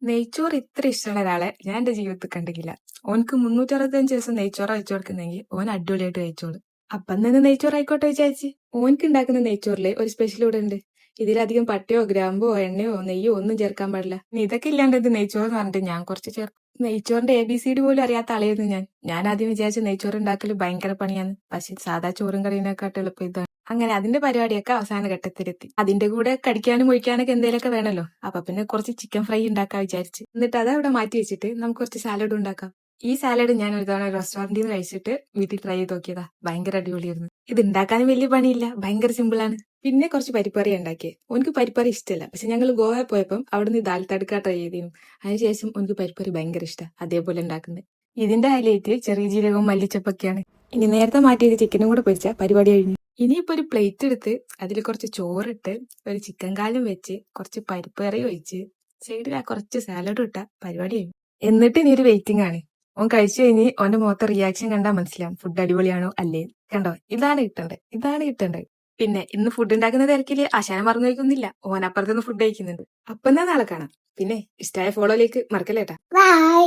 നെയ്ച്ചോറ് ഇത്ര ഇഷ്ടമുള്ള ഒരാളെ ഞാൻ എന്റെ ജീവിതത്തിൽ കണ്ടിട്ടില്ല. ഓനക്ക് 365 ദിവസം നെയ്ച്ചോറ് വെച്ചു കൊടുക്കുന്നെങ്കിൽ ഓൻ അടിപൊളിയായിട്ട് കഴിച്ചോളൂ. അപ്പം തന്നെ നെയ്ച്ചോറ് ആയിക്കോട്ടെ വിചാരിച്ച് ഓനക്ക് ഉണ്ടാക്കുന്ന നെയ്ച്ചോറില് ഒരു സ്പെഷ്യൽ ഇവിടെ ഉണ്ട്. ഇതിലധികം പട്ടയോ ഗ്രാമ്പോ എണ്ണയോ നെയ്യോ ഒന്നും ചേർക്കാൻ പാടില്ല. ഇനി ഇതൊക്കെ ഇല്ലാണ്ട് ഇത് നെയ്ച്ചോറ് എന്ന് പറഞ്ഞിട്ട് ഞാൻ കുറച്ച് ചേർക്കും. നെയ്ച്ചോറിന്റെ ABCD പോലും അറിയാത്ത ആളായിരുന്നു ഞാൻ ആദ്യം വിചാരിച്ച നെയ്ച്ചോറ് ഉണ്ടാക്കല് ഭയങ്കര പണിയാണ്. പക്ഷെ സാധാ ചോറും കറീനെക്കാട്ടും എളുപ്പം ഇതാണ്. അങ്ങനെ അതിന്റെ പരിപാടിയൊക്കെ അവസാന ഘട്ടത്തിലെത്തി. അതിന്റെ കൂടെ കടിക്കാനും ഒഴിക്കാനൊക്കെ എന്തേലൊക്കെ വേണമല്ലോ. അപ്പൊ പിന്നെ കുറച്ച് ചിക്കൻ ഫ്രൈ ഉണ്ടാക്കാൻ വിചാരിച്ച്. എന്നിട്ട് അത് അവിടെ മാറ്റി വെച്ചിട്ട് നമുക്ക് കുറച്ച് സാലഡ് ഉണ്ടാക്കാം. ഈ സാലഡ് ഞാൻ ഒരു തവണ റെസ്റ്റോറന്റിൽ നിന്ന് കഴിച്ചിട്ട് വീട്ടിൽ ട്രൈ ചെയ്ത് നോക്കിയതാ. ഭയങ്കര അടിപൊളിയായിരുന്നു. ഇത് ഉണ്ടാക്കാനും വലിയ പണിയില്ല, ഭയങ്കര സിമ്പിൾ ആണ്. പിന്നെ കുറച്ച് പരിപ്പറി ഉണ്ടാക്കിയത്. എനിക്ക് പരിപ്പറി ഇഷ്ടമല്ല, പക്ഷെ ഞങ്ങൾ ഗോവയിൽ പോയപ്പം അവിടുന്ന് ദാൽ തടുക്ക ട്രൈ ചെയ്തിരുന്നു. അതിനുശേഷം എനിക്ക് പരിപ്പറി ഭയങ്കര ഇഷ്ടമാണ്, അതേപോലെ ഉണ്ടാക്കുന്നത്. ഇതിന്റെ ഹൈലൈറ്റ് ചെറിയ ജീരകവും മല്ലിച്ചപ്പൊക്കെയാണ്. ഇനി നേരത്തെ മാറ്റിയത് ചിക്കനും കൂടെ പൊരിച്ച പരിപാടി കഴിഞ്ഞു. ഇനിയിപ്പോ ഒരു പ്ലേറ്റ് എടുത്ത് അതിൽ കുറച്ച് ചോറിട്ട് ഒരു ചിക്കൻ കാലും വെച്ച് കുറച്ച് പരിപ്പ് കറി ഒഴിച്ച് സൈഡിൽ ആ കുറച്ച് സാലഡും ഇട്ട പരിപാടി കഴിഞ്ഞു. എന്നിട്ട് ഇനി ഒരു വെയിറ്റിംഗ് ആണ്. ഓൻ കഴിച്ചു കഴിഞ്ഞ് ഓന്റെ മുഖത്തെ റിയാക്ഷൻ കണ്ടാൽ മനസ്സിലാവും ഫുഡ് അടിപൊളിയാണോ അല്ലേ. കണ്ടോ, ഇതാണ് കിട്ടേണ്ടത്. പിന്നെ ഇന്ന് ഫുഡ് ഉണ്ടാക്കുന്ന തിരക്കില് ആശാനം മറന്നു കഴിക്കുന്നില്ല. ഓൻ അപ്പുറത്തുനിന്ന് ഫുഡ് കഴിക്കുന്നുണ്ട്. അപ്പം നാളെ കാണാം. പിന്നെ ഇഷ്ടമായ ഫോളോയിലേക്ക് മറക്കല്ലേട്ടാ. ബൈ.